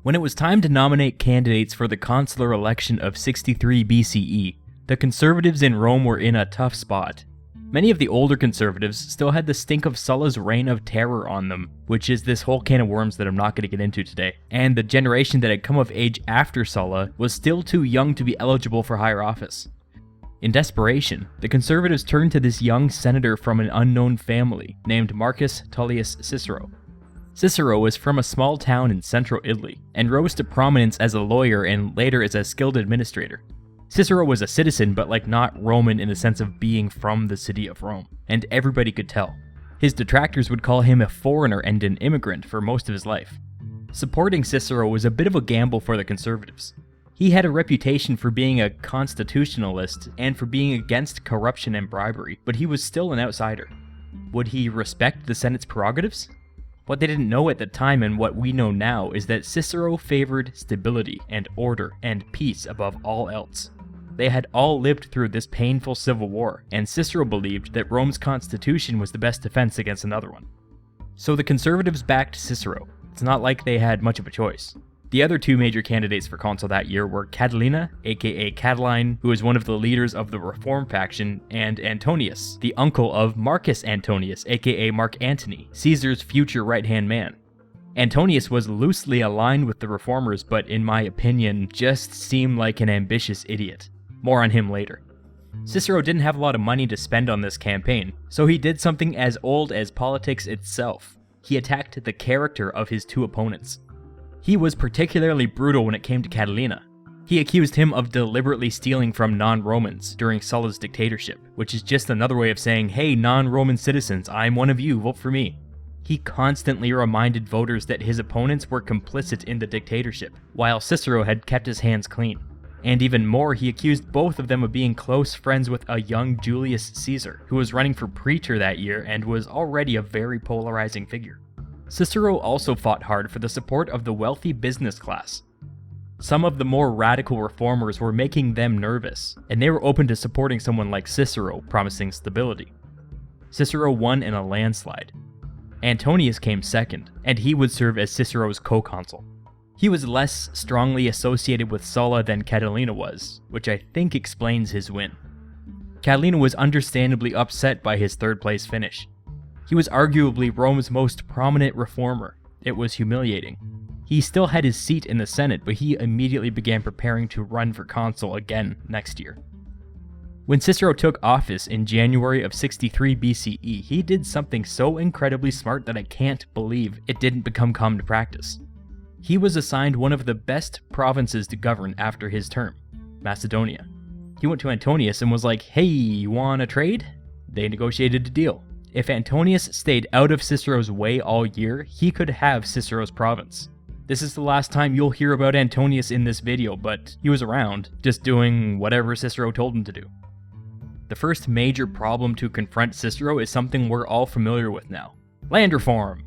When it was time to nominate candidates for the consular election of 63 BCE, the conservatives in Rome were in a tough spot. Many of the older conservatives still had the stink of Sulla's reign of terror on them, which is this whole can of worms that I'm not going to get into today, and the generation that had come of age after Sulla was still too young to be eligible for higher office. In desperation, the conservatives turned to this young senator from an unknown family named Marcus Tullius Cicero. Cicero was from a small town in central Italy, and rose to prominence as a lawyer and later as a skilled administrator. Cicero was a citizen, but not Roman in the sense of being from the city of Rome, and everybody could tell. His detractors would call him a foreigner and an immigrant for most of his life. Supporting Cicero was a bit of a gamble for the conservatives. He had a reputation for being a constitutionalist and for being against corruption and bribery, but he was still an outsider. Would he respect the Senate's prerogatives? What they didn't know at the time and what we know now is that Cicero favored stability and order and peace above all else. They had all lived through this painful civil war, and Cicero believed that Rome's constitution was the best defense against another one. So the conservatives backed Cicero. It's not like they had much of a choice. The other two major candidates for consul that year were Catilina, aka Catiline, who was one of the leaders of the Reform faction, and Antonius, the uncle of Marcus Antonius, aka Mark Antony, Caesar's future right-hand man. Antonius was loosely aligned with the reformers, but in my opinion, just seemed like an ambitious idiot. More on him later. Cicero didn't have a lot of money to spend on this campaign, so he did something as old as politics itself. He attacked the character of his two opponents. He was particularly brutal when it came to Catilina. He accused him of deliberately stealing from non-Romans during Sulla's dictatorship, which is just another way of saying, hey, non-Roman citizens, I'm one of you, vote for me. He constantly reminded voters that his opponents were complicit in the dictatorship, while Cicero had kept his hands clean. And even more, he accused both of them of being close friends with a young Julius Caesar, who was running for praetor that year and was already a very polarizing figure. Cicero also fought hard for the support of the wealthy business class. Some of the more radical reformers were making them nervous, and they were open to supporting someone like Cicero, promising stability. Cicero won in a landslide. Antonius came second, and he would serve as Cicero's co-consul. He was less strongly associated with Sulla than Catilina was, which I think explains his win. Catilina was understandably upset by his third-place finish. He was arguably Rome's most prominent reformer. It was humiliating. He still had his seat in the Senate, but he immediately began preparing to run for consul again next year. When Cicero took office in January of 63 BCE, he did something so incredibly smart that I can't believe it didn't become common practice. He was assigned one of the best provinces to govern after his term, Macedonia. He went to Antonius and was like, hey, you wanna trade? They negotiated a deal. If Antonius stayed out of Cicero's way all year, he could have Cicero's province. This is the last time you'll hear about Antonius in this video, but he was around, just doing whatever Cicero told him to do. The first major problem to confront Cicero is something we're all familiar with now: land reform.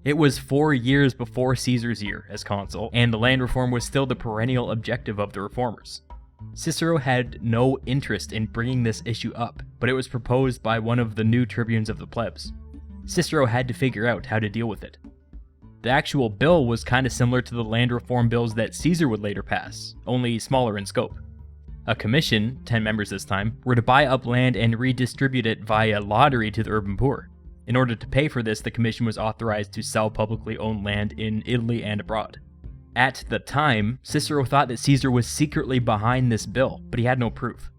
It was 4 years before Caesar's year as consul, and the land reform was still the perennial objective of the reformers. Cicero had no interest in bringing this issue up, but it was proposed by one of the new tribunes of the plebs. Cicero had to figure out how to deal with it. The actual bill was kind of similar to the land reform bills that Caesar would later pass, only smaller in scope. A commission, 10 members this time, were to buy up land and redistribute it via lottery to the urban poor. In order to pay for this, the commission was authorized to sell publicly owned land in Italy and abroad. At the time, Cicero thought that Caesar was secretly behind this bill, but he had no proof.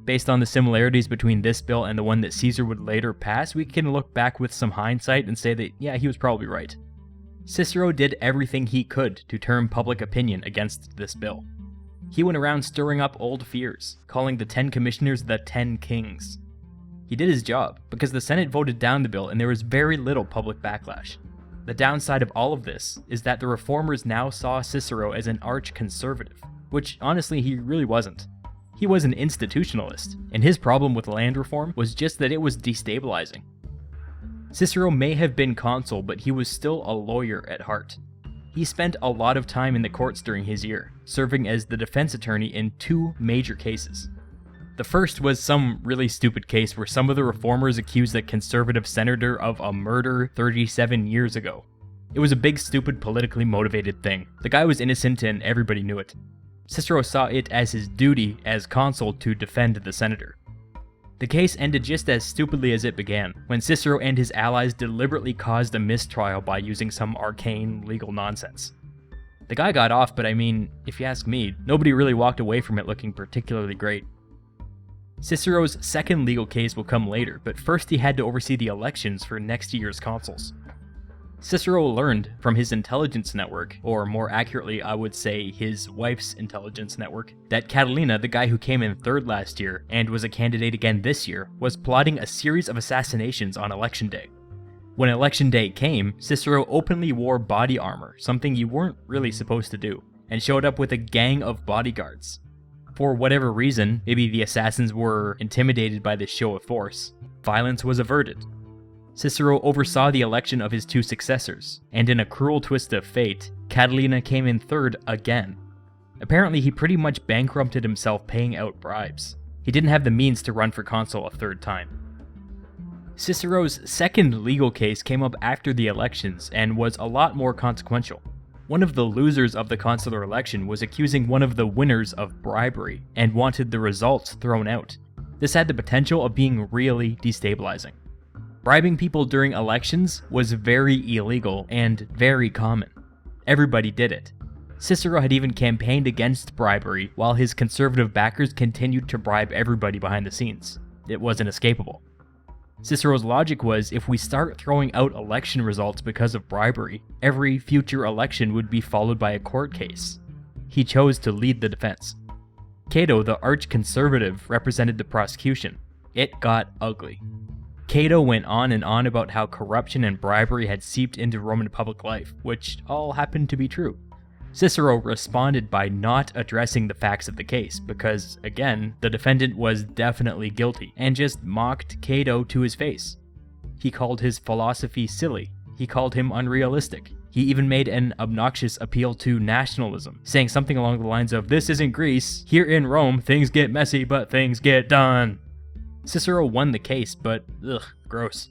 Based on the similarities between this bill and the one that Caesar would later pass, we can look back with some hindsight and say that, yeah, he was probably right. Cicero did everything he could to turn public opinion against this bill. He went around stirring up old fears, calling the 10 commissioners the 10 kings. He did his job, because the Senate voted down the bill and there was very little public backlash. The downside of all of this is that the reformers now saw Cicero as an arch-conservative, which honestly he really wasn't. He was an institutionalist, and his problem with land reform was just that it was destabilizing. Cicero may have been consul, but he was still a lawyer at heart. He spent a lot of time in the courts during his year, serving as the defense attorney in 2 major cases. The first was some really stupid case where some of the reformers accused a conservative senator of a murder 37 years ago. It was a big, stupid, politically motivated thing. The guy was innocent and everybody knew it. Cicero saw it as his duty as consul to defend the senator. The case ended just as stupidly as it began, when Cicero and his allies deliberately caused a mistrial by using some arcane legal nonsense. The guy got off, but I mean, if you ask me, nobody really walked away from it looking particularly great. Cicero's second legal case will come later, but first he had to oversee the elections for next year's consuls. Cicero learned from his intelligence network, or more accurately I would say his wife's intelligence network, that Catilina, the guy who came in third last year and was a candidate again this year, was plotting a series of assassinations on election day. When election day came, Cicero openly wore body armor, something you weren't really supposed to do, and showed up with a gang of bodyguards. For whatever reason, maybe the assassins were intimidated by this show of force, violence was averted. Cicero oversaw the election of his two successors, and in a cruel twist of fate, Catilina came in third again. Apparently he pretty much bankrupted himself paying out bribes. He didn't have the means to run for consul a third time. Cicero's second legal case came up after the elections and was a lot more consequential. One of the losers of the consular election was accusing one of the winners of bribery and wanted the results thrown out. This had the potential of being really destabilizing. Bribing people during elections was very illegal and very common. Everybody did it. Cicero had even campaigned against bribery while his conservative backers continued to bribe everybody behind the scenes. It wasn't escapable. Cicero's logic was, if we start throwing out election results because of bribery, every future election would be followed by a court case. He chose to lead the defense. Cato, the arch-conservative, represented the prosecution. It got ugly. Cato went on and on about how corruption and bribery had seeped into Roman public life, which all happened to be true. Cicero responded by not addressing the facts of the case, because, again, the defendant was definitely guilty, and just mocked Cato to his face. He called his philosophy silly. He called him unrealistic. He even made an obnoxious appeal to nationalism, saying something along the lines of, "This isn't Greece. Here in Rome, things get messy, but things get done." Cicero won the case, but gross.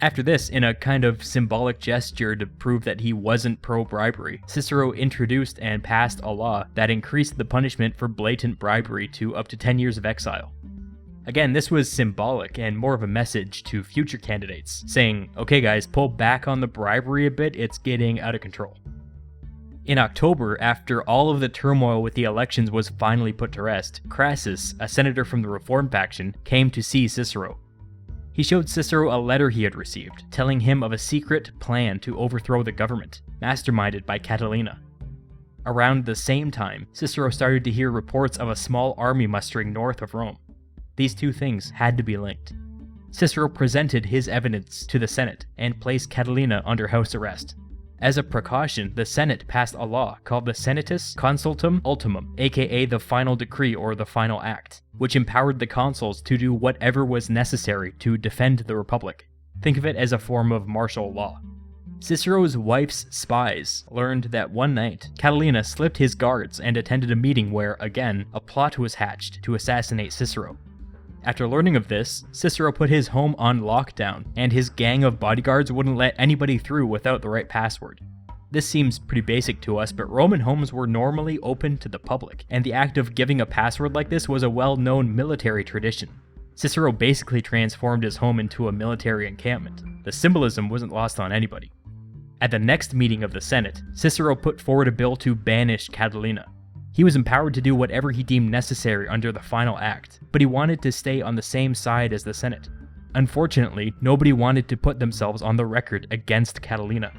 After this, in a kind of symbolic gesture to prove that he wasn't pro-bribery, Cicero introduced and passed a law that increased the punishment for blatant bribery to up to 10 years of exile. Again, this was symbolic and more of a message to future candidates, saying, okay guys, pull back on the bribery a bit, it's getting out of control. In October, after all of the turmoil with the elections was finally put to rest, Crassus, a senator from the Reform faction, came to see Cicero. He showed Cicero a letter he had received, telling him of a secret plan to overthrow the government, masterminded by Catilina. Around the same time, Cicero started to hear reports of a small army mustering north of Rome. These two things had to be linked. Cicero presented his evidence to the Senate and placed Catilina under house arrest. As a precaution, the Senate passed a law called the Senatus Consultum Ultimum, aka the Final Decree or the Final Act, which empowered the consuls to do whatever was necessary to defend the Republic. Think of it as a form of martial law. Cicero's wife's spies learned that one night, Catilina slipped his guards and attended a meeting where, again, a plot was hatched to assassinate Cicero. After learning of this, Cicero put his home on lockdown, and his gang of bodyguards wouldn't let anybody through without the right password. This seems pretty basic to us, but Roman homes were normally open to the public, and the act of giving a password like this was a well-known military tradition. Cicero basically transformed his home into a military encampment. The symbolism wasn't lost on anybody. At the next meeting of the Senate, Cicero put forward a bill to banish Catilina. He was empowered to do whatever he deemed necessary under the Final Act, but he wanted to stay on the same side as the Senate. Unfortunately, nobody wanted to put themselves on the record against Catilina.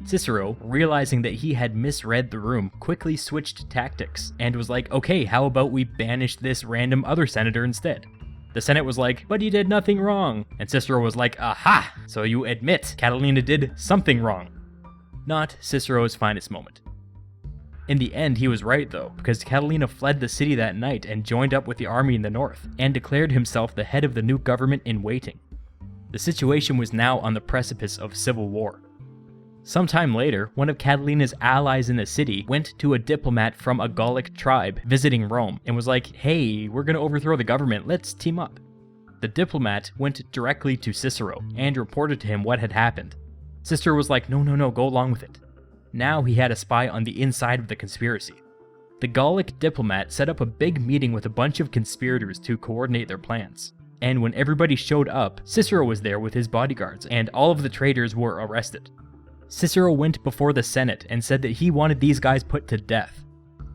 Cicero, realizing that he had misread the room, quickly switched tactics and was like, okay, how about we banish this random other senator instead? The Senate was like, but he did nothing wrong. And Cicero was like, aha, so you admit Catilina did something wrong. Not Cicero's finest moment. In the end, he was right though, because Catilina fled the city that night and joined up with the army in the north, and declared himself the head of the new government in waiting. The situation was now on the precipice of civil war. Sometime later, one of Catilina's allies in the city went to a diplomat from a Gallic tribe visiting Rome and was like, hey, we're gonna overthrow the government, let's team up. The diplomat went directly to Cicero and reported to him what had happened. Cicero was like, no, go along with it. Now he had a spy on the inside of the conspiracy. The Gallic diplomat set up a big meeting with a bunch of conspirators to coordinate their plans. And when everybody showed up, Cicero was there with his bodyguards, and all of the traitors were arrested. Cicero went before the Senate and said that he wanted these guys put to death.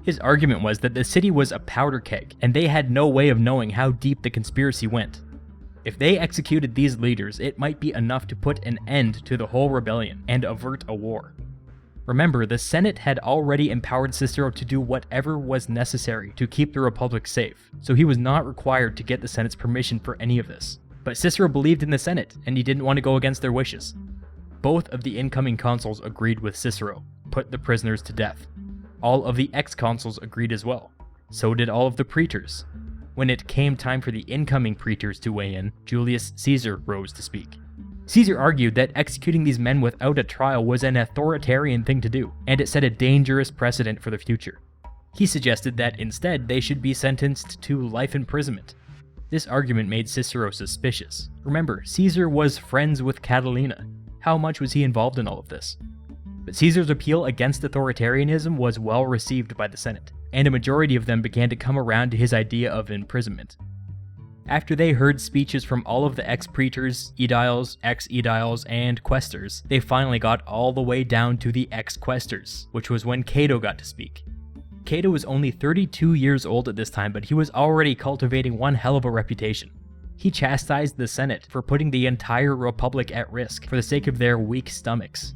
His argument was that the city was a powder keg, and they had no way of knowing how deep the conspiracy went. If they executed these leaders, it might be enough to put an end to the whole rebellion and avert a war. Remember, the Senate had already empowered Cicero to do whatever was necessary to keep the Republic safe, so he was not required to get the Senate's permission for any of this. But Cicero believed in the Senate, and he didn't want to go against their wishes. Both of the incoming consuls agreed with Cicero, put the prisoners to death. All of the ex-consuls agreed as well. So did all of the praetors. When it came time for the incoming praetors to weigh in, Julius Caesar rose to speak. Caesar argued that executing these men without a trial was an authoritarian thing to do, and it set a dangerous precedent for the future. He suggested that instead they should be sentenced to life imprisonment. This argument made Cicero suspicious. Remember, Caesar was friends with Catilina. How much was he involved in all of this? But Caesar's appeal against authoritarianism was well received by the Senate, and a majority of them began to come around to his idea of imprisonment. After they heard speeches from all of the ex-praetors, aediles, ex-aediles, and quaestors, they finally got all the way down to the ex-quaestors, which was when Cato got to speak. Cato was only 32 years old at this time, but he was already cultivating one hell of a reputation. He chastised the Senate for putting the entire Republic at risk for the sake of their weak stomachs.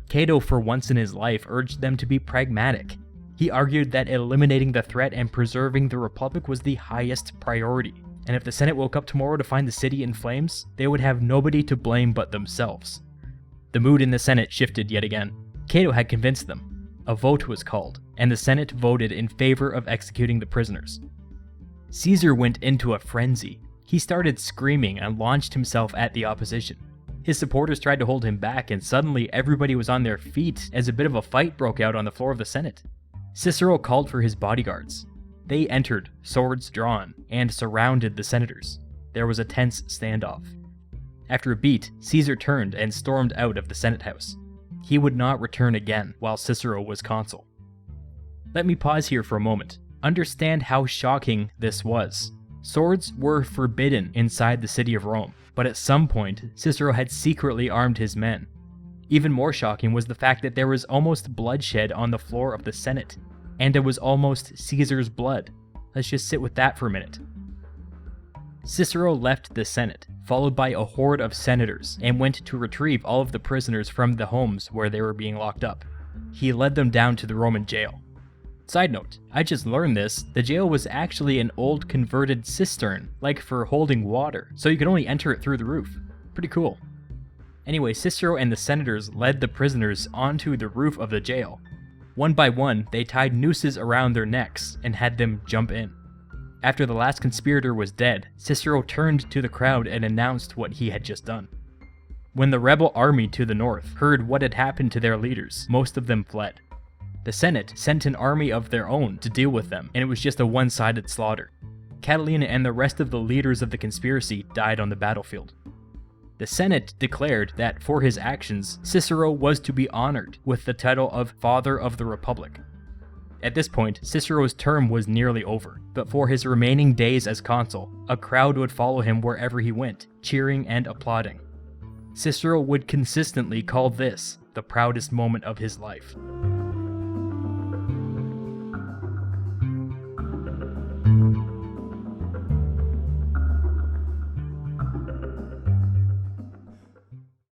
Cato, for once in his life, urged them to be pragmatic. He argued that eliminating the threat and preserving the Republic was the highest priority, and if the Senate woke up tomorrow to find the city in flames, they would have nobody to blame but themselves. The mood in the Senate shifted yet again. Cato had convinced them. A vote was called, and the Senate voted in favor of executing the prisoners. Caesar went into a frenzy. He started screaming and launched himself at the opposition. His supporters tried to hold him back, and suddenly everybody was on their feet as a bit of a fight broke out on the floor of the Senate. Cicero called for his bodyguards. They entered, swords drawn, and surrounded the senators. There was a tense standoff. After a beat, Caesar turned and stormed out of the Senate house. He would not return again while Cicero was consul. Let me pause here for a moment. Understand how shocking this was. Swords were forbidden inside the city of Rome, but at some point, Cicero had secretly armed his men. Even more shocking was the fact that there was almost bloodshed on the floor of the Senate, and it was almost Caesar's blood. Let's just sit with that for a minute. Cicero left the Senate, followed by a horde of senators, and went to retrieve all of the prisoners from the homes where they were being locked up. He led them down to the Roman jail. Side note, I just learned this, the jail was actually an old converted cistern, like for holding water, so you could only enter it through the roof. Pretty cool. Anyway, Cicero and the senators led the prisoners onto the roof of the jail. One by one, they tied nooses around their necks and had them jump in. After the last conspirator was dead, Cicero turned to the crowd and announced what he had just done. When the rebel army to the north heard what had happened to their leaders, most of them fled. The Senate sent an army of their own to deal with them, and it was just a one-sided slaughter. Catilina and the rest of the leaders of the conspiracy died on the battlefield. The Senate declared that for his actions, Cicero was to be honored with the title of Father of the Republic. At this point, Cicero's term was nearly over, but for his remaining days as consul, a crowd would follow him wherever he went, cheering and applauding. Cicero would consistently call this the proudest moment of his life.